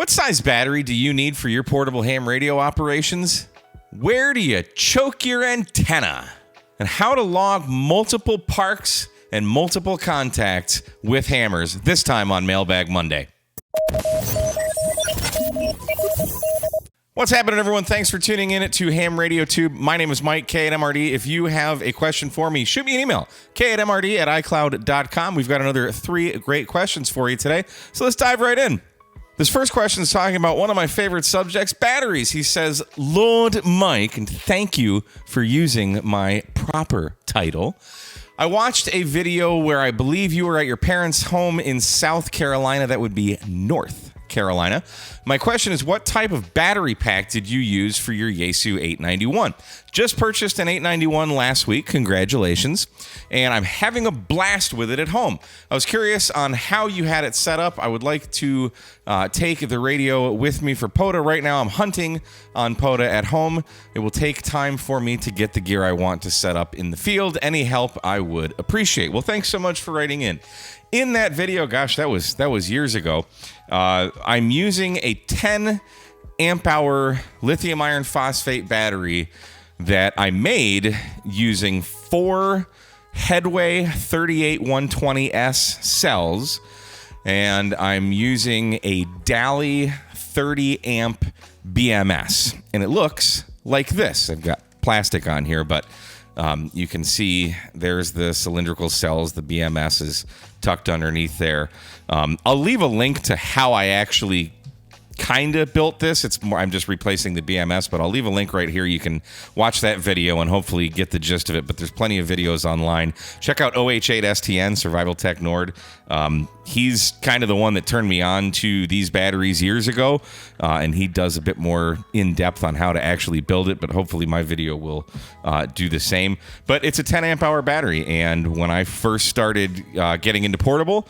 What size battery do you need for your portable ham radio operations? Where do you choke your antenna? And how to log multiple parks and multiple contacts with HAMRS, this time on Mailbag Monday. What's happening, everyone? Thanks for tuning in to Ham Radio Tube. My name is Mike, K at MRD. If you have a question for me, shoot me an email, k@mrd@icloud.com. We've got another 3 great questions for you today, so let's dive right in. This first question is talking about one of my favorite subjects, batteries. He says, Lord Mike, and thank you for using my proper title. I watched a video where I believe you were at your parents' home in South Carolina. That would be North Carolina. My question is, what type of battery pack did you use for your Yaesu 891? Just purchased an 891 last week. Congratulations. And I'm having a blast with it at home. I was curious on how you had it set up. I would like to take the radio with me for POTA. Right now, I'm hunting on POTA at home. It will take time for me to get the gear I want to set up in the field. Any help I would appreciate. Well, thanks so much for writing in. In that video, gosh, that was years ago, I'm using a 10 amp hour lithium iron phosphate battery that I made using 4 Headway 38120S cells, and I'm using a Dali 30 amp BMS, and it looks like this. I've got plastic on here, but you can see there's the cylindrical cells. The BMS is tucked underneath there. I'll leave a link to how I actually kind of built this. It's more, I'm just replacing the BMS, but I'll leave a link right here. You can watch that video and hopefully get the gist of it, but there's plenty of videos online. Check out OH8STN, Survival Tech Nord. He's kind of the one that turned me on to these batteries years ago, and he does a bit more in-depth on how to actually build it, but hopefully my video will do the same. But it's a 10 amp hour battery, and when I first started getting into portable,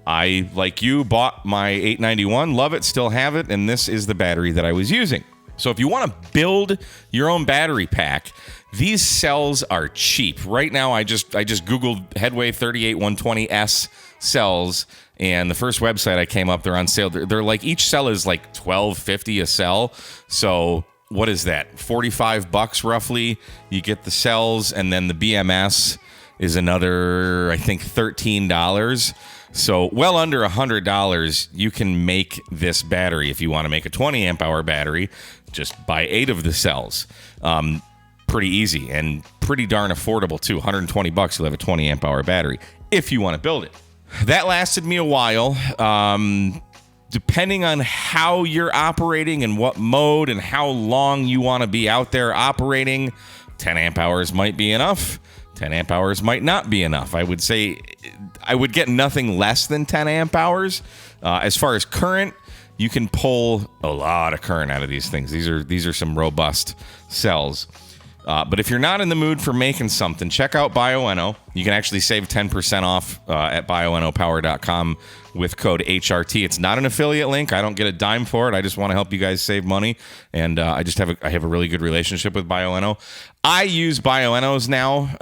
I, like you, bought my 891, love it, still have it, and this is the battery that I was using. So if you want to build your own battery pack, these cells are cheap. Right now, I just Googled Headway 38120S cells, and the first website I came up, they're on sale. They're like, each cell is like $12.50 a cell. So what is that? $45 roughly. You get the cells, and then the BMS is another, I think, $13. So well under $100, you can make this battery. If you want to make a 20 amp hour battery, just buy 8 of the cells. Pretty easy and pretty darn affordable too. $120, you'll have a 20 amp hour battery if you want to build it. That lasted me a while. Depending on how you're operating and what mode and how long you want to be out there operating, 10 amp hours might be enough. 10 amp hours might not be enough. I would say I would get nothing less than 10 amp hours. As far as current, you can pull a lot of current out of these things. These are some robust cells. But if you're not in the mood for making something, check out Bioenno. You can actually save 10% off at bioennopower.com with code HRT. It's not an affiliate link. I don't get a dime for it. I just want to help you guys save money, and I have a really good relationship with Bioenno. I use Bioennos now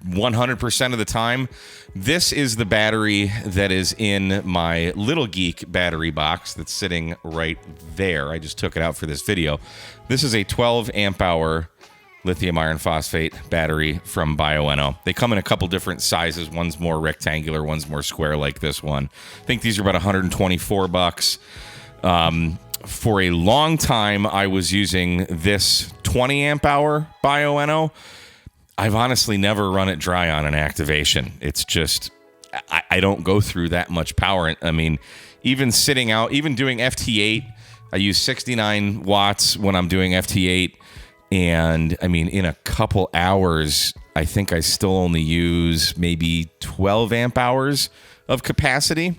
100% of the time. This is the battery that is in my Little Geek battery box that's sitting right there. I just took it out for this video. This is a 12 amp hour lithium iron phosphate battery from Bioenno. They come in a couple different sizes. One's more rectangular, one's more square like this one. I think these are about $124. For a long time, I was using this 20 amp hour Bioenno. I've honestly never run it dry on an activation. It's just, I don't go through that much power. I mean, even sitting out, even doing FT8, I use 69 watts when I'm doing FT8. And I mean, in a couple hours, I think I still only use maybe 12 amp hours of capacity.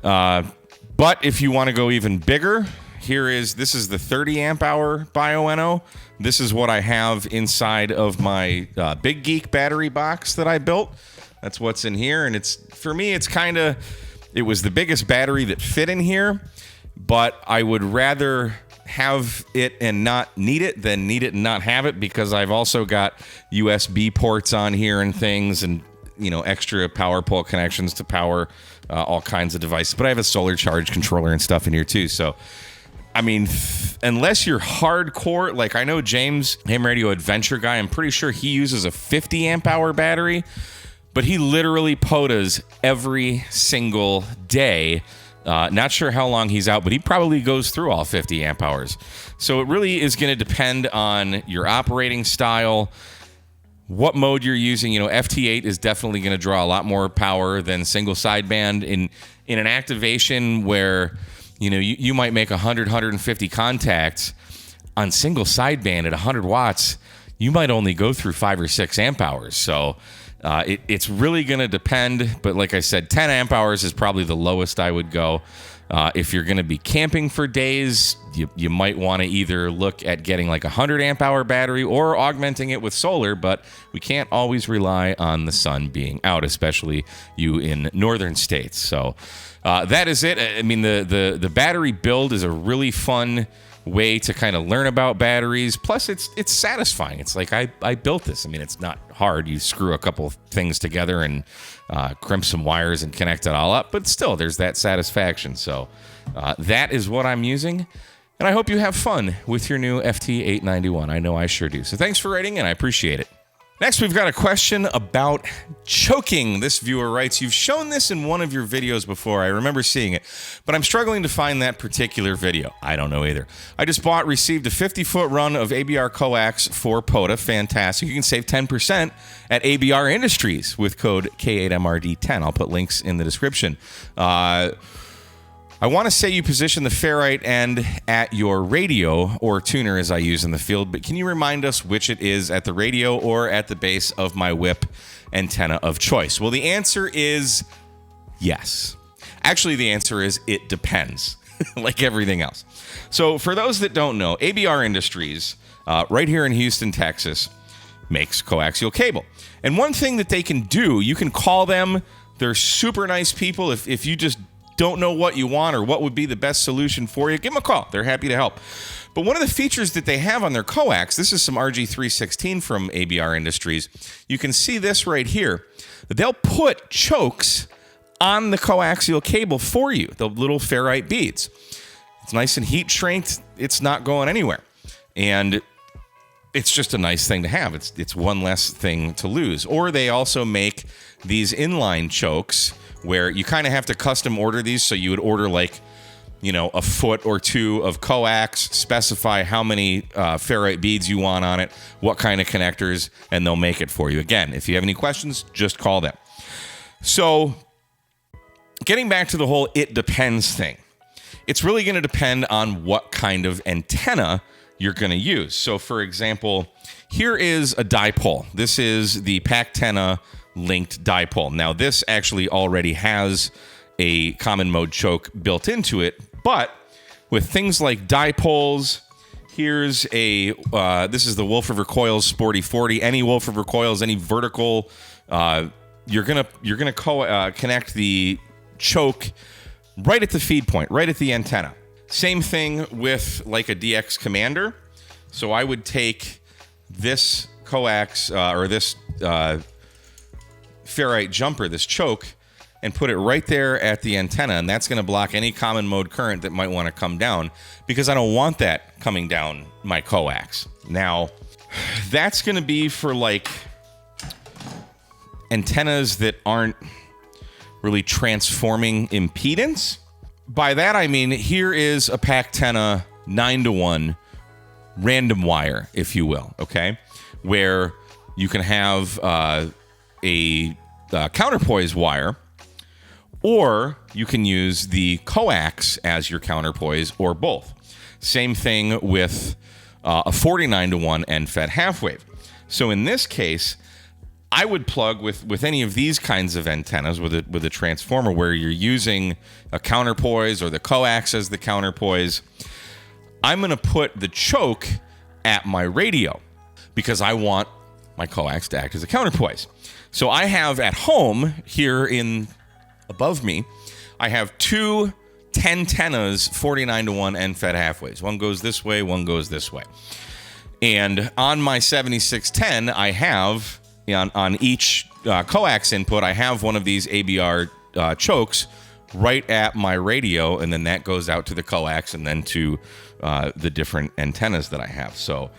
But if you want to go even bigger, this is the 30 amp hour Bioenno. This is what I have inside of my Big Geek battery box that I built. That's what's in here. And for me, it was the biggest battery that fit in here, but I would rather have it and not need it than need it and not have it, because I've also got USB ports on here and things, and extra power pole connections to power all kinds of devices. But I have a solar charge controller and stuff in here too. So, I mean, unless you're hardcore, like I know James, Ham Radio Adventure Guy, I'm pretty sure he uses a 50 amp hour battery, but he literally POTAs every single day. Not sure how long he's out, but he probably goes through all 50 amp hours. So it really is going to depend on your operating style, what mode you're using. FT8 is definitely going to draw a lot more power than single sideband in an activation where, you might make 100, 150 contacts on single sideband at 100 watts. You might only go through 5 or 6 amp hours. So it's really going to depend. But like I said, 10 amp hours is probably the lowest I would go. If you're going to be camping for days, you might want to either look at getting like a 100 amp hour battery or augmenting it with solar, but we can't always rely on the sun being out, especially you in northern states. So that is it. I mean, the battery build is a really fun way to kind of learn about batteries. Plus, it's satisfying. It's like I built this. I mean, it's not hard. You screw a couple things together and crimp some wires and connect it all up. But still, there's that satisfaction. So that is what I'm using. And I hope you have fun with your new FT891. I know I sure do. So thanks for writing, and I appreciate it. Next, we've got a question about choking. This viewer writes, you've shown this in one of your videos before. I remember seeing it, but I'm struggling to find that particular video. I don't know either. I just received a 50-foot run of ABR coax for POTA. Fantastic. You can save 10% at ABR Industries with code K8MRD10. I'll put links in the description. I want to say you position the ferrite end at your radio or tuner as I use in the field, but can you remind us which it is at the radio or at the base of my whip antenna of choice? Well, the answer is yes. Actually, the answer is it depends, like everything else. So for those that don't know, ABR Industries, right here in Houston, Texas, makes coaxial cable. And one thing that they can do, you can call them. They're super nice people. If you just don't know what you want or what would be the best solution for you, give them a call. They're happy to help. But one of the features that they have on their coax, this is some RG316 from ABR Industries. You can see this right here. They'll put chokes on the coaxial cable for you, the little ferrite beads. It's nice and heat shrinked. It's not going anywhere. And it's just a nice thing to have. It's one less thing to lose. Or they also make these inline chokes where you kind of have to custom order these. So you would order like, a foot or two of coax, specify how many ferrite beads you want on it, what kind of connectors, and they'll make it for you. Again, if you have any questions, just call them. So getting back to the whole it depends thing, it's really going to depend on what kind of antenna you're going to use. So for example, here is a dipole. This is the Pactenna linked dipole. Now, this actually already has a common mode choke built into it, but with things like dipoles, here's this is the Wolf River Coils Sporty 40. Any Wolf River Coils, any vertical, you're gonna connect the choke right at the feed point, right at the antenna. Same thing with like a DX Commander. So I would take this coax or this ferrite jumper, this choke, and put it right there at the antenna, and that's going to block any common mode current that might want to come down, because I don't want that coming down my coax. Now, that's going to be for like antennas that aren't really transforming impedance. By that I mean, here is a Pactenna 9-to-1 random wire, if you will, okay, where you can have a counterpoise wire, or you can use the coax as your counterpoise, or both. Same thing with a 49-to-1 end-fed half-wave. So in this case, I would plug with any of these kinds of antennas with a transformer where you're using a counterpoise or the coax as the counterpoise. I'm going to put the choke at my radio because I want my coax to act as a counterpoise. So I have at home here above me, I have two 10-tennas 49-to-1 end-fed half-waves. One goes this way, one goes this way. And on my 7610, I have on each coax input, I have one of these ABR chokes right at my radio, and then that goes out to the coax and then to the different antennas that I have. So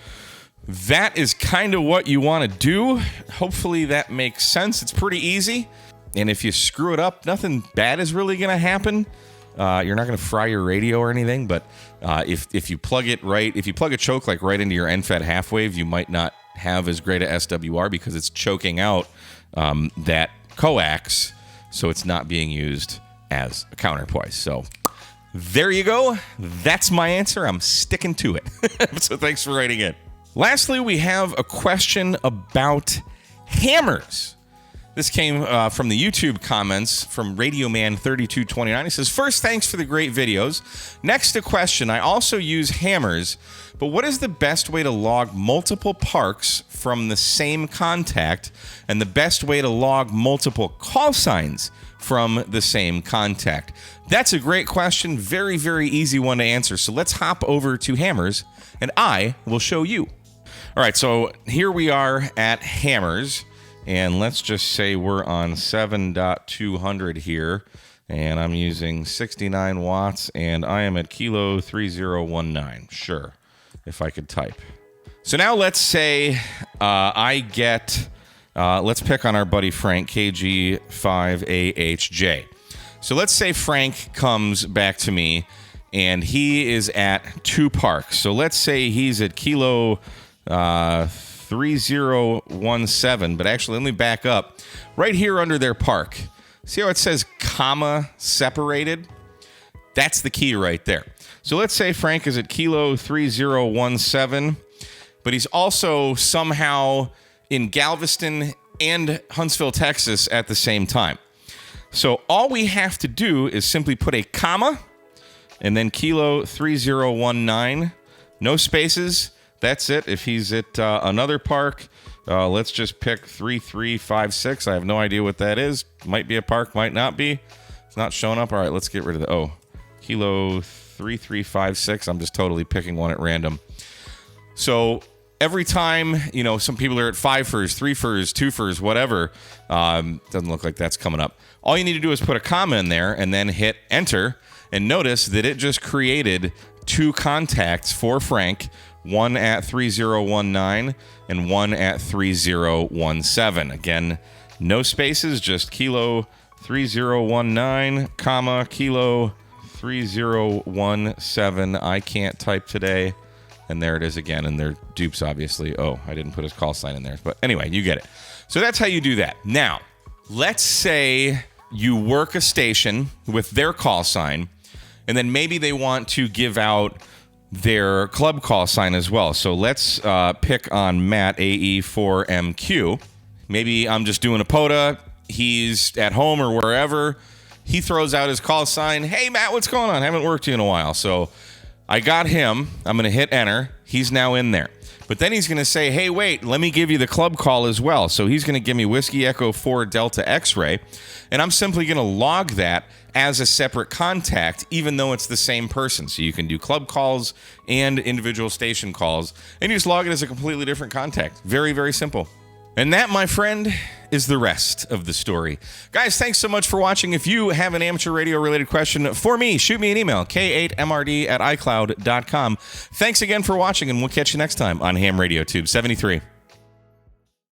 that is kind of what you want to do. Hopefully that makes sense. It's pretty easy. And if you screw it up, nothing bad is really going to happen. You're not going to fry your radio or anything, but if you plug it right, if you plug a choke like right into your end-fed half wave, you might not have as great a SWR because it's choking out that coax, so it's not being used as a counterpoise. So there you go. That's my answer. I'm sticking to it. So thanks for writing in. Lastly, we have a question about HAMRS. This came from the YouTube comments from RadioMan3229. He says, first, thanks for the great videos. Next, a question. I also use HAMRS, but what is the best way to log multiple parks from the same contact and the best way to log multiple call signs from the same contact? That's a great question. Very, very easy one to answer. So let's hop over to HAMRS, and I will show you. All right, so here we are at HAMRS. And let's just say we're on 7.200 here, and I'm using 69 watts, and I am at kilo 3019. Sure, if I could type. So now let's say I get, let's pick on our buddy Frank, KG5AHJ. So let's say Frank comes back to me, and he is at 2 parks. So let's say he's at kilo 3017, but actually let me back up. Right here under their park, see how it says comma separated? That's the key right there. So let's say Frank is at kilo 3017, but he's also somehow in Galveston and Huntsville, Texas at the same time. So all we have to do is simply put a comma and then kilo 3019, no spaces. That's it. If he's at another park, let's just pick 3356. I have no idea what that is. Might be a park, might not be. It's not showing up. All right, let's get rid of the, kilo 3356. I'm just totally picking one at random. So every time, some people are at 5 FERS, 3 FERS, 2 FERS, whatever. Doesn't look like that's coming up. All you need to do is put a comma in there and then hit enter. And notice that it just created 2 contacts for Frank, one at 3019 and one at 3017. Again, no spaces, just kilo 3019, comma, kilo 3017. I can't type today. And there it is again, and they're dupes, obviously. Oh, I didn't put his call sign in there. But anyway, you get it. So that's how you do that. Now, let's say you work a station with their call sign, and then maybe they want to give out their club call sign as well. So let's pick on Matt, AE4MQ. Maybe I'm just doing a POTA. He's at home or wherever. He throws out his call sign. Hey, Matt, what's going on? I haven't worked to you in a while. So I got him. I'm going to hit enter. He's now in there. But then he's going to say, hey, wait, let me give you the club call as well. So he's going to give me Whiskey Echo 4 Delta X-Ray. And I'm simply going to log that as a separate contact, even though it's the same person. So you can do club calls and individual station calls, and you just log it as a completely different contact. Very, very simple. And that, my friend, is the rest of the story. Guys, thanks so much for watching. If you have an amateur radio-related question for me, shoot me an email, k8mrd@icloud.com. Thanks again for watching, and we'll catch you next time on Ham Radio Tube 73.